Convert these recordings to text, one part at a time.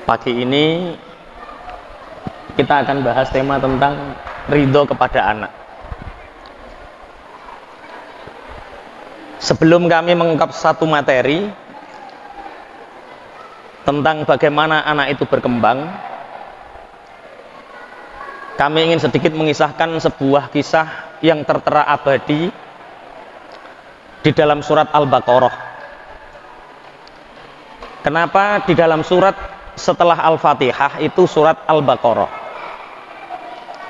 Pagi ini kita akan bahas tema tentang ridho kepada anak. Sebelum kami mengungkap satu materi tentang bagaimana anak itu berkembang, kami ingin sedikit mengisahkan sebuah kisah yang tertera abadi di dalam surat Al-Baqarah. Kenapa di dalam surat setelah Al-Fatihah itu surat Al-Baqarah?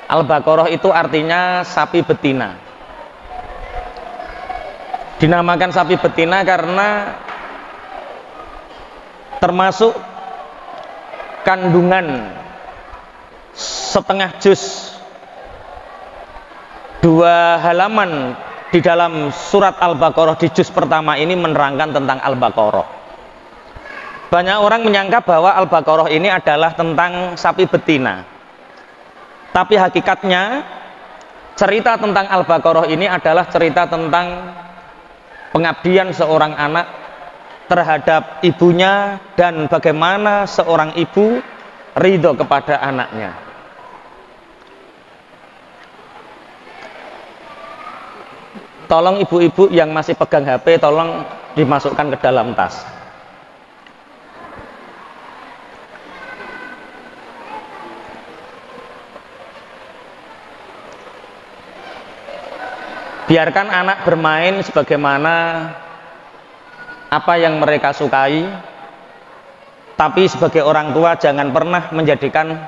Al-Baqarah itu artinya sapi betina. Dinamakan sapi betina karena termasuk kandungan setengah juz 2 halaman di dalam surat Al-Baqarah di juz pertama ini menerangkan tentang Al-Baqarah. Banyak orang menyangka bahwa Al-Baqarah ini adalah tentang sapi betina. Tapi hakikatnya cerita tentang Al-Baqarah ini adalah cerita tentang pengabdian seorang anak terhadap ibunya dan bagaimana seorang ibu ridho kepada anaknya. Tolong ibu-ibu yang masih pegang HP tolong dimasukkan ke dalam tas. Biarkan anak bermain sebagaimana apa yang mereka sukai, tapi sebagai orang tua jangan pernah menjadikan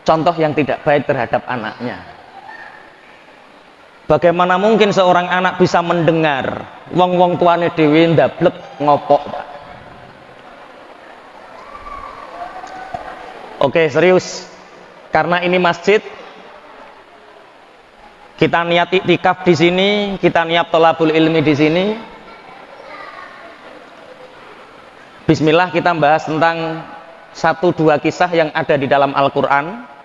contoh yang tidak baik terhadap anaknya. Bagaimana mungkin seorang anak bisa mendengar wong-wong tuane dhewe ndablek ngopok, Pak? Oke, serius. Karena ini masjid, kita niat iktikaf di sini, kita niat thalabul ilmi di sini. Bismillah, kita bahas tentang 1-2 kisah yang ada di dalam Al-Quran.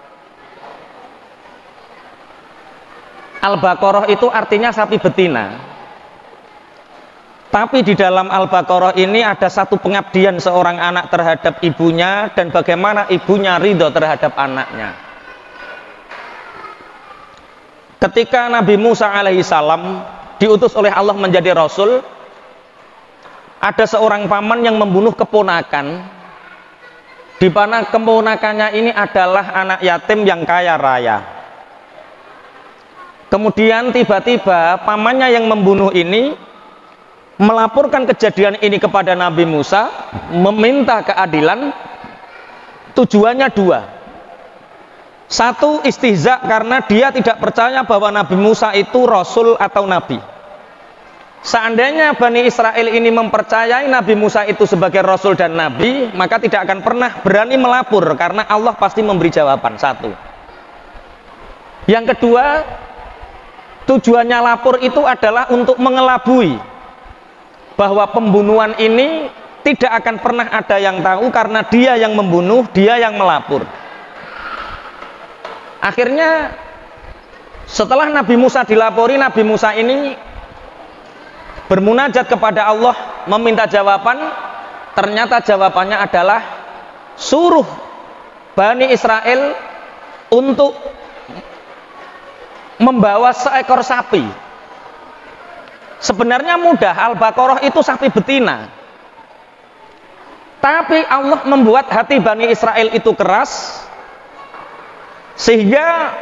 Al-Baqarah itu artinya sapi betina. Tapi di dalam Al-Baqarah ini ada satu pengabdian seorang anak terhadap ibunya dan bagaimana ibunya ridho terhadap anaknya. Ketika Nabi Musa alaihissalam diutus oleh Allah menjadi Rasul, ada seorang paman yang membunuh keponakan, di mana keponakannya ini adalah anak yatim yang kaya raya. Kemudian tiba-tiba pamannya yang membunuh ini melaporkan kejadian ini kepada Nabi Musa, meminta keadilan. Tujuannya 2. Satu, istihza karena dia tidak percaya bahwa Nabi Musa itu Rasul atau Nabi. Seandainya Bani Israel ini mempercayai Nabi Musa itu sebagai Rasul dan Nabi, maka tidak akan pernah berani melapor karena Allah pasti memberi jawaban. 1. Yang kedua, tujuannya lapor itu adalah untuk mengelabui bahwa pembunuhan ini tidak akan pernah ada yang tahu karena dia yang membunuh, dia yang melapor. Akhirnya setelah Nabi Musa dilapori, Nabi Musa ini bermunajat kepada Allah meminta jawaban. Ternyata jawabannya adalah suruh Bani Israel untuk membawa seekor sapi. Sebenarnya mudah, Al-Baqarah itu sapi betina. Tapi Allah membuat hati Bani Israel itu keras sehingga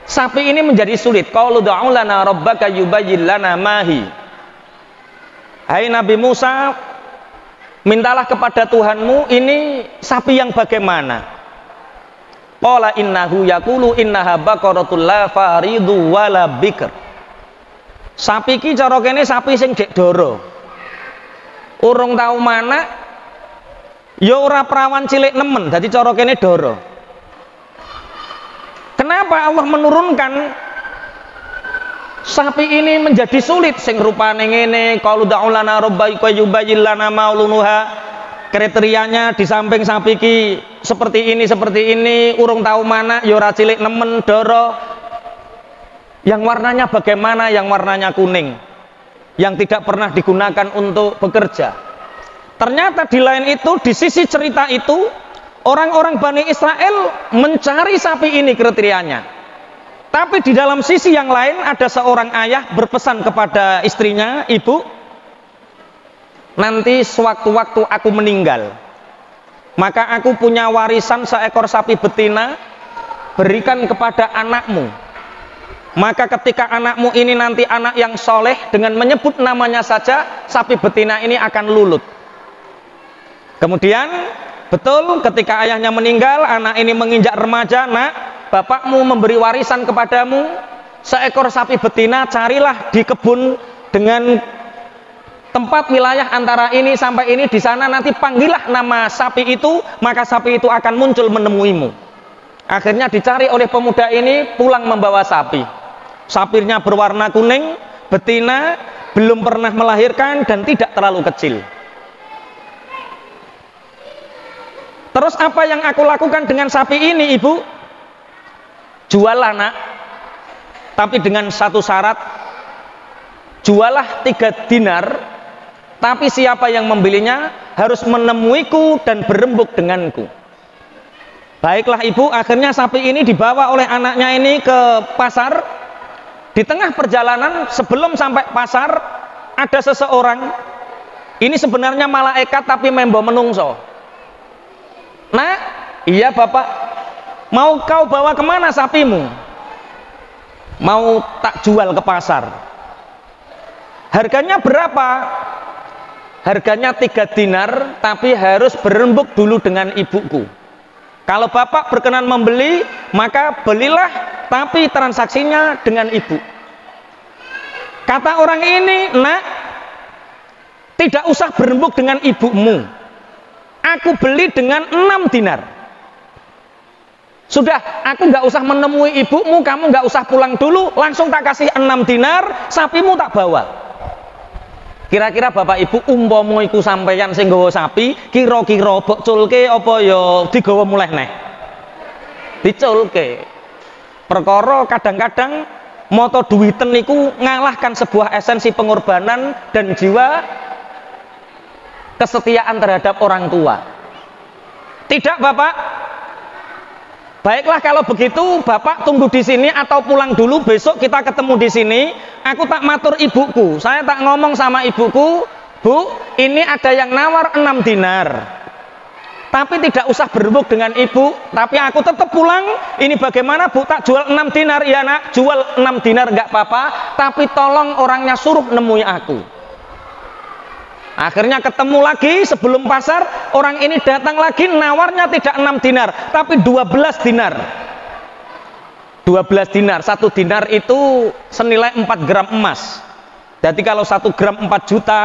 sapi ini menjadi sulit. Qalu da'u lana rabbaka yubayyin lana mahi. Hai Nabi Musa, mintalah kepada Tuhanmu ini sapi yang bagaimana? Qala innahu yaqulu innaha baqaratul la faridu wala bikr. Sapi ki cara kene sapi sing dek doro. Urung tau mana ya ora prawan cilik nemen, dadi cara kene doro. Kenapa Allah menurunkan sapi ini menjadi sulit sing rupane ngene? Qalu da'u lana rabbaka yubayyin lana maulunuha. Kriterianya di samping sapi ki seperti ini, urung tahu mana, ya ora cilik nemen doro. Yang warnanya bagaimana? Yang warnanya kuning. Yang tidak pernah digunakan untuk bekerja. Ternyata di lain itu, di sisi cerita itu, Orang-orang Bani Israel mencari sapi ini kriterianya. Tapi di dalam sisi yang lain ada seorang ayah berpesan kepada istrinya, ibu, nanti sewaktu-waktu aku meninggal, maka aku punya warisan seekor sapi betina, berikan kepada anakmu. Maka ketika anakmu ini nanti anak yang soleh, dengan menyebut namanya saja, sapi betina ini akan lulut. Kemudian betul ketika ayahnya meninggal, anak ini menginjak remaja, nak, bapakmu memberi warisan kepadamu seekor sapi betina, carilah di kebun dengan tempat wilayah antara ini sampai ini, di sana nanti panggillah nama sapi itu, maka sapi itu akan muncul menemuimu. Akhirnya dicari oleh pemuda ini, pulang membawa sapi. Sapinya berwarna kuning, betina, belum pernah melahirkan dan tidak terlalu kecil. Terus apa yang aku lakukan dengan sapi ini, ibu? Jualah, nak, tapi dengan satu syarat, jualah 3 dinar, tapi siapa yang membelinya harus menemuiku dan berembuk denganku. Baiklah ibu, akhirnya sapi ini dibawa oleh anaknya ini ke pasar. Di tengah perjalanan sebelum sampai pasar, ada seseorang, ini sebenarnya malaikat tapi membawa menungso. Nah, iya bapak, mau kau bawa kemana sapimu? Mau tak jual ke pasar. Harganya berapa? Harganya 3 dinar, tapi harus berembuk dulu dengan ibuku. Kalau bapak berkenan membeli, maka belilah, tapi transaksinya dengan ibu. Kata orang ini, nak, tidak usah berembuk dengan ibumu. Aku beli dengan 6 dinar. Sudah, aku nggak usah menemui ibumu, kamu nggak usah pulang dulu, langsung tak kasih 6 dinar, sapimu tak bawa. Kira-kira bapak ibu umpama iku sampeyan sing nggawa sapi, kira-kira mbok culke apa ya digawa muleh neh? Diculke. Perkara kadang-kadang moto duwiten niku ngalahkan sebuah esensi pengorbanan dan jiwa kesetiaan terhadap orang tua. Tidak bapak? Baiklah kalau begitu bapak tunggu di sini atau pulang dulu, besok kita ketemu di sini. Aku tak matur ibuku, saya tak ngomong sama ibuku, bu, ini ada yang nawar 6 dinar. Tapi tidak usah berembuk dengan ibu, tapi aku tetap pulang. Ini bagaimana bu, tak jual 6 dinar, ya nak, jual 6 dinar nggak apa-apa, tapi tolong orangnya suruh nemui aku. Akhirnya ketemu lagi sebelum pasar, orang ini datang lagi, nawarnya tidak 6 dinar, tapi 12 dinar. 12 dinar, 1 dinar itu senilai 4 gram emas. Jadi kalau 1 gram 4 juta,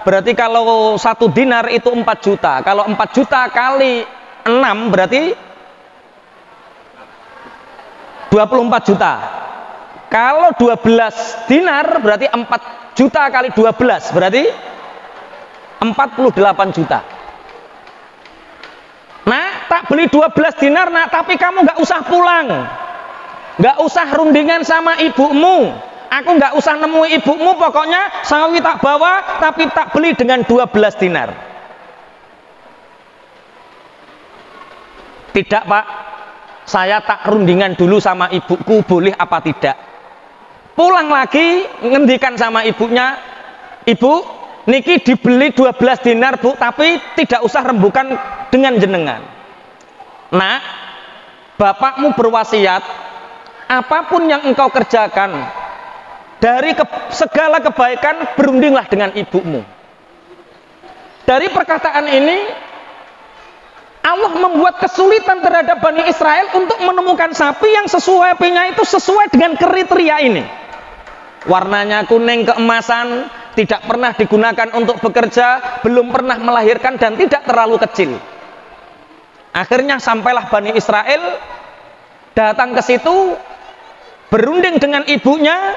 berarti kalau 1 dinar itu 4 juta. Kalau 4 juta kali 6 berarti 24 juta. Kalau 12 dinar berarti 4 juta kali 12 berarti 48 juta. Nah, tak beli 12 dinar, nak, tapi kamu nggak usah pulang, nggak usah rundingan sama ibumu, aku nggak usah nemui ibumu, pokoknya sawi tak bawa, tapi tak beli dengan 12 dinar. Tidak pak, saya tak rundingan dulu sama ibuku, boleh apa tidak? Pulang lagi, ngendikan sama ibunya, ibu, niki dibeli 12 dinar bu, tapi tidak usah rembukan dengan jenengan. Nah, bapakmu berwasiat, apapun yang engkau kerjakan, dari segala kebaikan, berundinglah dengan ibumu. Dari perkataan ini, Allah membuat kesulitan terhadap Bani Israel untuk menemukan sapi yang sesuainya itu sesuai dengan kriteria ini. Warnanya kuning keemasan, tidak pernah digunakan untuk bekerja, belum pernah melahirkan dan tidak terlalu kecil. Akhirnya sampailah Bani Israel datang ke situ, berunding dengan ibunya,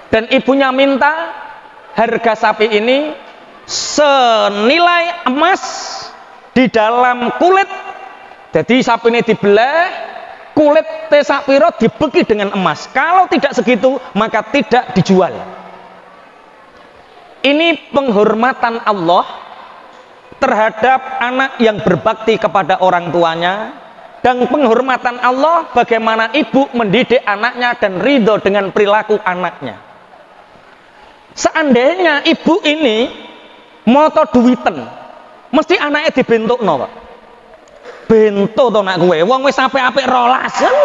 dan ibunya minta harga sapi ini senilai emas di dalam kulit. Jadi sapi ini dibelah, kulit sak piro dibeki dengan emas. Kalau tidak segitu maka tidak dijual. Ini penghormatan Allah terhadap anak yang berbakti kepada orang tuanya, dan penghormatan Allah bagaimana ibu mendidik anaknya dan ridho dengan perilaku anaknya. Seandainya ibu ini moto duwiten, mesti anaknya dibentukno, Pak. Bentuk to nak kowe, wong wis apik-apik 12 kan.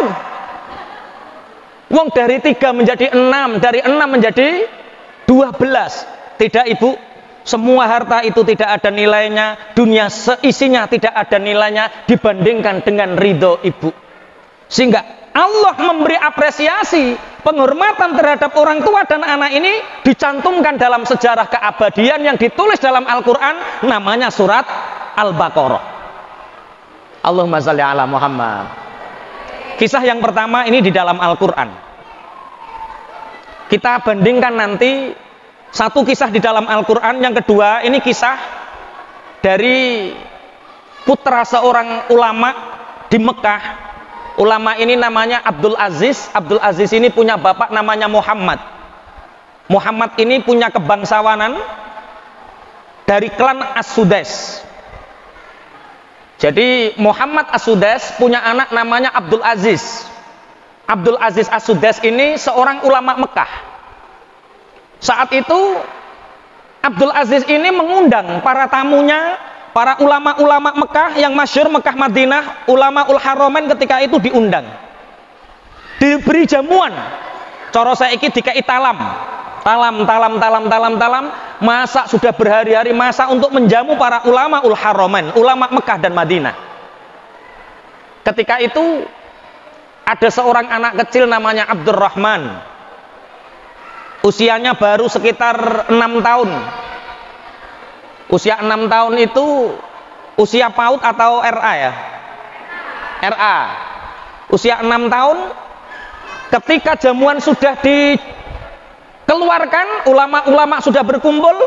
Wong dari 3 menjadi 6, dari 6 menjadi 12. Tidak, Ibu, semua harta itu tidak ada nilainya, dunia seisinya tidak ada nilainya dibandingkan dengan ridho ibu. Sehingga Allah memberi apresiasi, penghormatan terhadap orang tua dan anak ini dicantumkan dalam sejarah keabadian yang ditulis dalam Al-Quran, namanya surat Al-Baqarah. Allahumma shalli ala Muhammad. Kisah yang pertama ini di dalam Al-Quran. Kita bandingkan nanti satu kisah di dalam Al-Quran, yang kedua ini kisah dari putra seorang ulama di Mekah. Ulama ini namanya Abdul Aziz. Abdul Aziz ini punya bapak namanya Muhammad. Muhammad ini punya kebangsawanan dari klan As-Sudais. Jadi Muhammad As-Sudais punya anak namanya Abdul Aziz. Abdul Aziz As-Sudais ini seorang ulama Mekah. Saat itu Abdul Aziz ini mengundang para tamunya, para ulama-ulama Mekah yang masyhur Mekah Madinah, ulama ul Haromen ketika itu diundang. Diberi jamuan. Cara saiki dikai talam. Talam, masak sudah berhari-hari masak untuk menjamu para ulama ul Haromen, ulama Mekah dan Madinah. Ketika itu ada seorang anak kecil namanya Abdurrahman. Usianya baru sekitar 6 tahun. Usia 6 tahun itu usia PAUD atau RA ya? RA. Usia 6 tahun, ketika jamuan sudah dikeluarkan, ulama-ulama sudah berkumpul,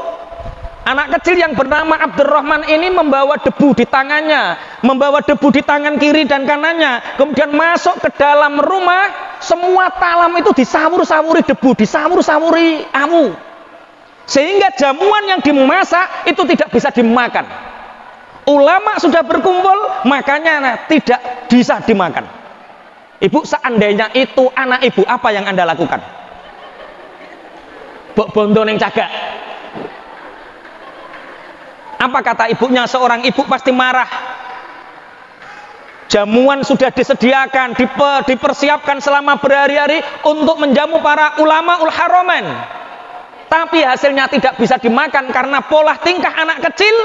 anak kecil yang bernama Abdurrahman ini membawa debu di tangannya, membawa debu di tangan kiri dan kanannya, kemudian masuk ke dalam rumah, semua talam itu disawur-sawuri debu, disawur-sawuri amu, sehingga jamuan yang dimasak itu tidak bisa dimakan. Ulama sudah berkumpul, makanya tidak bisa dimakan. Ibu, seandainya itu anak ibu, apa yang Anda lakukan? Bok bondo neng cagak. Apa kata ibunya? Seorang ibu pasti marah. Jamuan sudah disediakan, dipersiapkan selama berhari-hari untuk menjamu para ulama ul Haromen, tapi hasilnya tidak bisa dimakan karena pola tingkah anak kecil.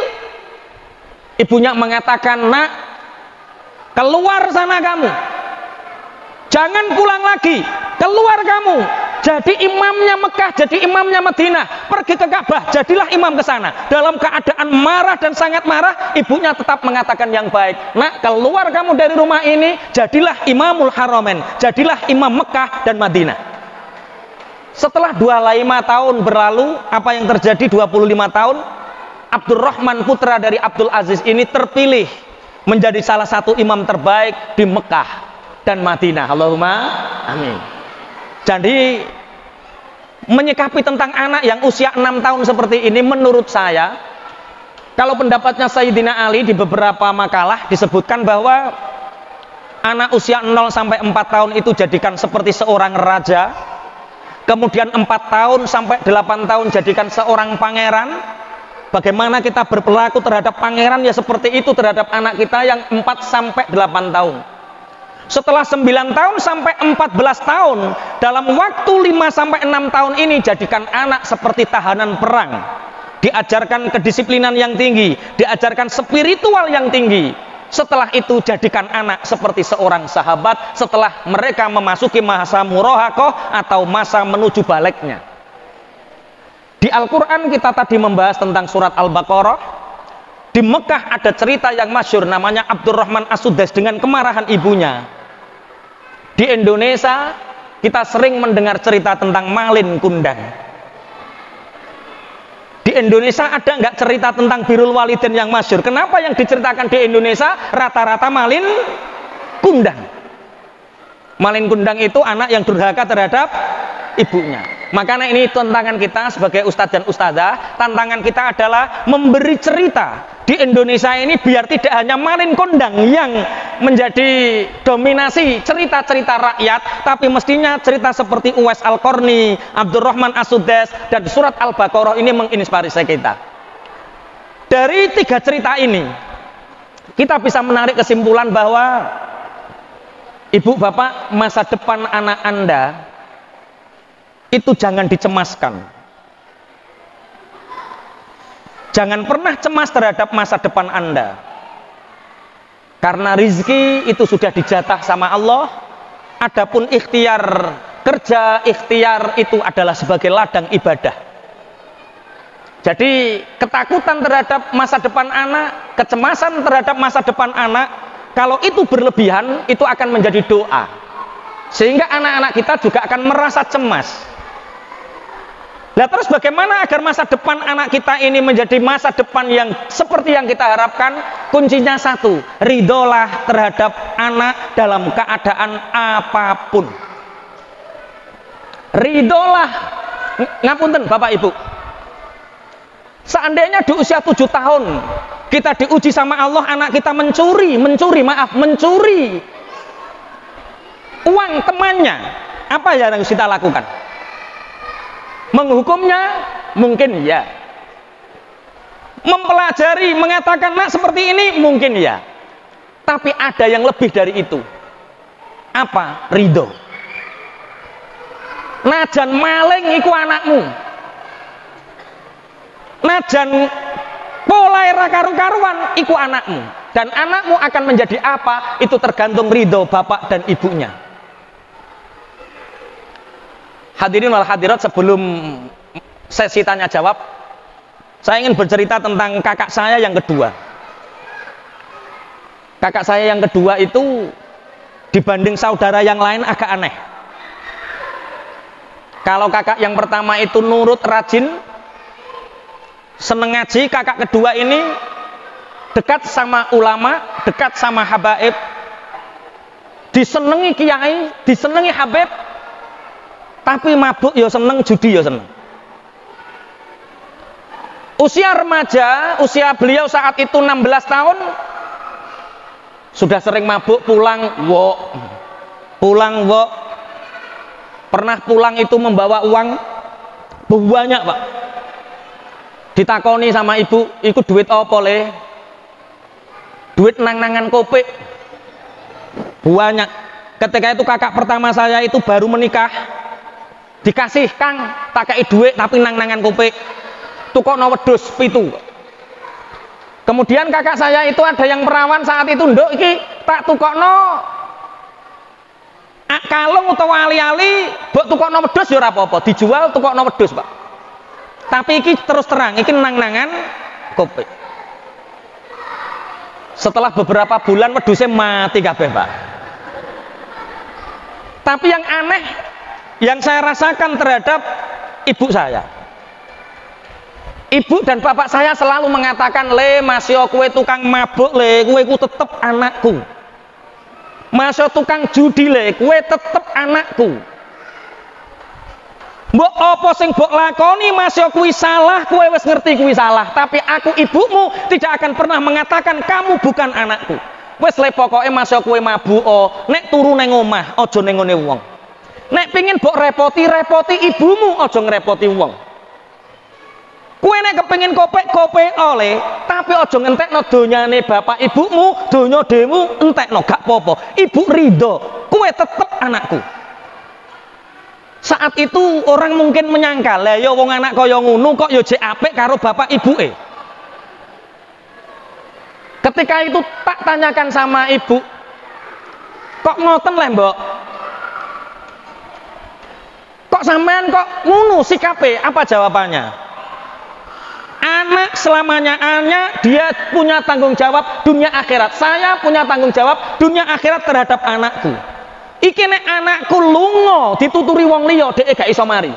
Ibunya mengatakan, nak, keluar sana kamu, jangan pulang lagi, keluar kamu, jadi imamnya Mekah, jadi imamnya Madinah, pergi ke Ka'bah, jadilah imam ke sana. Dalam keadaan marah dan sangat marah, ibunya tetap mengatakan yang baik, nak, keluar kamu dari rumah ini, jadilah imamul Haromen, jadilah imam Mekah dan Madinah. Setelah 25 tahun berlalu, apa yang terjadi? 25 tahun, Abdurrahman putra dari Abdul Aziz ini terpilih menjadi salah satu imam terbaik di Mekah dan Madinah. Allahumma amin. Jadi menyikapi tentang anak yang usia 6 tahun seperti ini, menurut saya, kalau pendapatnya Sayyidina Ali di beberapa makalah disebutkan bahwa anak usia 0 sampai 4 tahun itu jadikan seperti seorang raja, kemudian 4 tahun sampai 8 tahun jadikan seorang pangeran. Bagaimana kita berperilaku terhadap pangeran, ya seperti itu terhadap anak kita yang 4 sampai 8 tahun. Setelah 9 tahun sampai 14 tahun, dalam waktu 5 sampai 6 tahun ini jadikan anak seperti tahanan perang. Diajarkan kedisiplinan yang tinggi, diajarkan spiritual yang tinggi. Setelah itu jadikan anak seperti seorang sahabat setelah mereka memasuki masa murahakoh atau masa menuju baliknya. Di Al-Quran kita tadi membahas tentang surat Al-Baqarah. Di Mekah ada cerita yang masyhur namanya Abdurrahman As-Sudais dengan kemarahan ibunya. Di Indonesia kita sering mendengar cerita tentang Malin Kundang. Di Indonesia ada nggak cerita tentang Birrul Walidin yang masyhur? Kenapa yang diceritakan di Indonesia rata-rata Malin Kundang? Malin Kundang itu anak yang durhaka terhadap ibunya. Makanya ini tantangan kita sebagai ustadz dan ustadzah, tantangan kita adalah memberi cerita di di Indonesia ini biar tidak hanya Malin Kondang yang menjadi dominasi cerita-cerita rakyat, tapi mestinya cerita seperti Uwais Al-Qarni, Abdurrahman As-Sudais, dan surat Al-Baqarah ini menginspirasi kita. Dari 3 cerita ini kita bisa menarik kesimpulan bahwa ibu bapak, masa depan anak Anda itu jangan dicemaskan. Jangan pernah cemas terhadap masa depan Anda. Karena rizki itu sudah dijatah sama Allah. Adapun ikhtiar kerja, ikhtiar itu adalah sebagai ladang ibadah. Jadi ketakutan terhadap masa depan anak, kecemasan terhadap masa depan anak, kalau itu berlebihan, itu akan menjadi doa. Sehingga anak-anak kita juga akan merasa cemas. Nah terus bagaimana agar masa depan anak kita ini menjadi masa depan yang seperti yang kita harapkan? Kuncinya satu, ridholah terhadap anak dalam keadaan apapun. Ridholah, ngapunten Bapak Ibu. Seandainya di usia 7 tahun kita diuji sama Allah, anak kita mencuri uang temannya, apa yang harus kita lakukan? Menghukumnya mungkin ya, mempelajari mengatakan nak seperti ini mungkin ya, tapi ada yang lebih dari itu. Apa? Ridho. Najan maling iku anakmu, najan polai karu-karuan iku anakmu, dan anakmu akan menjadi apa itu tergantung ridho bapak dan ibunya. Hadirin wal hadirat, sebelum sesi tanya jawab, saya ingin bercerita tentang kakak saya yang kedua. Kakak saya yang kedua itu dibanding saudara yang lain agak aneh. Kalau kakak yang pertama itu nurut, rajin, seneng ngaji, kakak kedua ini dekat sama ulama, dekat sama habaib, disenengi kiai, disenengi habib, tapi mabuk ya seneng, judi ya seneng. Usia remaja, usia beliau saat itu 16 tahun, sudah sering mabuk, pulang wok. Pernah pulang itu membawa uang banyak Pak. Ditakoni sama ibu, ikut duit apa le? Duit nang-nangan kopek. Banyak. Ketika itu kakak pertama saya itu baru menikah, dikasih Kang, tak kei duit tapi nang-nangan kopek, tukokno wedhus 7. Kemudian kakak saya itu ada yang perawan saat itu, nduk iki tak tukokno kalung utawa ali-ali, mbok tukokno wedhus ya ora apa-apa, dijual tukokno wedhus Pak. Tapi iki terus terang, iki nang-nangan kopek. Setelah beberapa bulan wedhusnya mati kabeh Pak. Tapi yang aneh yang saya rasakan terhadap ibu saya, ibu dan bapak saya selalu mengatakan, le masih kue tukang mabuk le, kue ku tetep anakku. Masih tukang judi le, kue tetep anakku. Mbok apa sing mbok lakoni masih kue salah, kue wis ngerti kue salah. Tapi aku ibumu tidak akan pernah mengatakan kamu bukan anakku. Wes le pokoke masih kue mabuk, nek turu neng omah, ojo neng ngone wong. Nek pingin mbok repoti ibumu, aja ngrepoti wong. Kowe nek kepengin kopek oleh, tapi aja ngentekno donyane bapak ibumu, donya dhewe entekno gak apa-apa. Ibu ridho, kowe tetep anakku. Saat itu orang mungkin menyangka, lah ya wong anak kaya ngono kok ya jek apik karo bapak ibuke. Ketika itu tak tanyakan sama ibu, kok ngoten le mbok? Kok sampean kok ngono sikape? Apa jawabannya? Anak selamanya dia punya tanggung jawab dunia akhirat. Saya punya tanggung jawab dunia akhirat terhadap anakku. Iki nek anakku lunga dituturi wong liya dhek gak iso mari.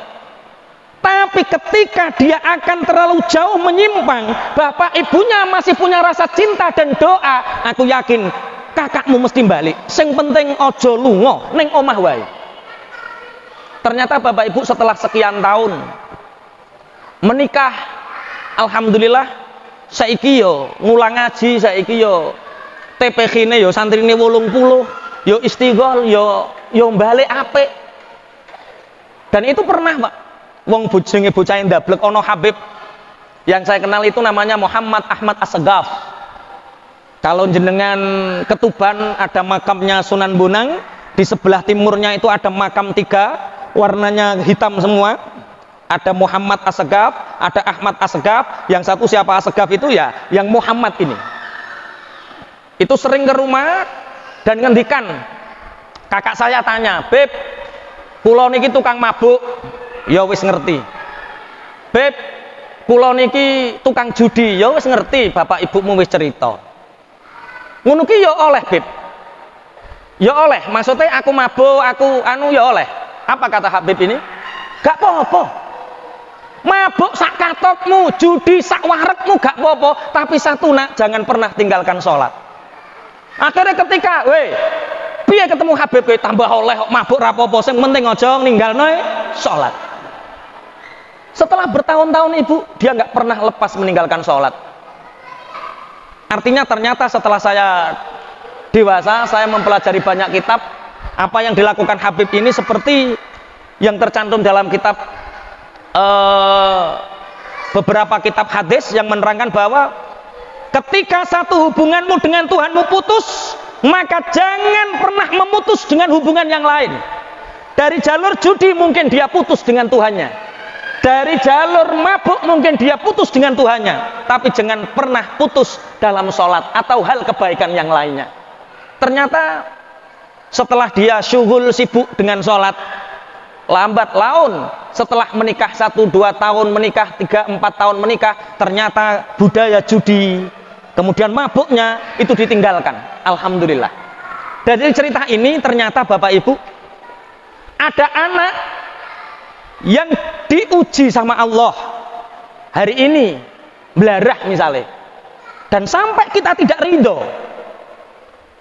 Tapi ketika dia akan terlalu jauh menyimpang, bapak ibunya masih punya rasa cinta dan doa, aku yakin kakakmu mesti balik. Sing penting ojo lunga ning omah wae. Ternyata bapak ibu setelah sekian tahun menikah, alhamdulillah saiki yo ngulang ngaji, saiki yo TPK-ne yo santrine 80, yo istighol, yo balik apik. Dan itu pernah, Pak. Wong bojone bocah ndablek ana Habib yang saya kenal itu namanya Muhammad Ahmad Assegaf. Kalau jenengan ke Tuban ada makamnya Sunan Bonang, di sebelah timurnya itu ada makam 3, warnanya hitam semua. Ada Muhammad Assegaf, ada Ahmad Assegaf, yang satu siapa Assegaf itu ya, yang Muhammad ini. Itu sering ke rumah dan ngendikan. Kakak saya tanya, "Beb, kula niki tukang mabuk." Ya wis ngerti. "Beb, kula niki tukang judi." Ya wis ngerti, bapak ibumu wis cerita. Ngono ki ya oleh, Beb. Ya oleh, maksudnya aku mabuk, aku anu ya oleh. Apa kata Habib ini? Gak apa-apa. Mabuk sak katotmu, judi sak warekmu gak apa-apa, tapi satu nak, jangan pernah tinggalkan sholat. Akhirnya ketika, piye ketemu Habib tambah oleh mabuk ra apa-apa, sing penting aja ninggalno sholat. Setelah bertahun-tahun ibu, dia nggak pernah lepas meninggalkan sholat. Artinya ternyata setelah saya dewasa, saya mempelajari banyak kitab, apa yang dilakukan Habib ini seperti yang tercantum dalam kitab beberapa kitab hadis yang menerangkan bahwa ketika satu hubunganmu dengan Tuhanmu putus, maka jangan pernah memutus dengan hubungan yang lain. Dari jalur judi mungkin dia putus dengan Tuhannya, dari jalur mabuk mungkin dia putus dengan Tuhannya, tapi jangan pernah putus dalam sholat atau hal kebaikan yang lainnya. Ternyata setelah dia syughul sibuk dengan sholat, lambat laun setelah menikah 1-2 tahun menikah, 3-4 tahun menikah, ternyata budaya judi, kemudian mabuknya itu ditinggalkan. Alhamdulillah. Dari cerita ini ternyata Bapak Ibu, ada anak yang diuji sama Allah hari ini belarah misalnya, dan sampai kita tidak ridho,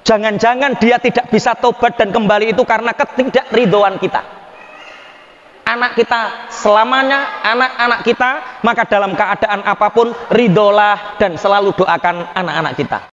jangan-jangan dia tidak bisa tobat dan kembali itu karena ketidakridhoan kita. Anak kita selamanya anak-anak kita, maka dalam keadaan apapun ridholah dan selalu doakan anak-anak kita.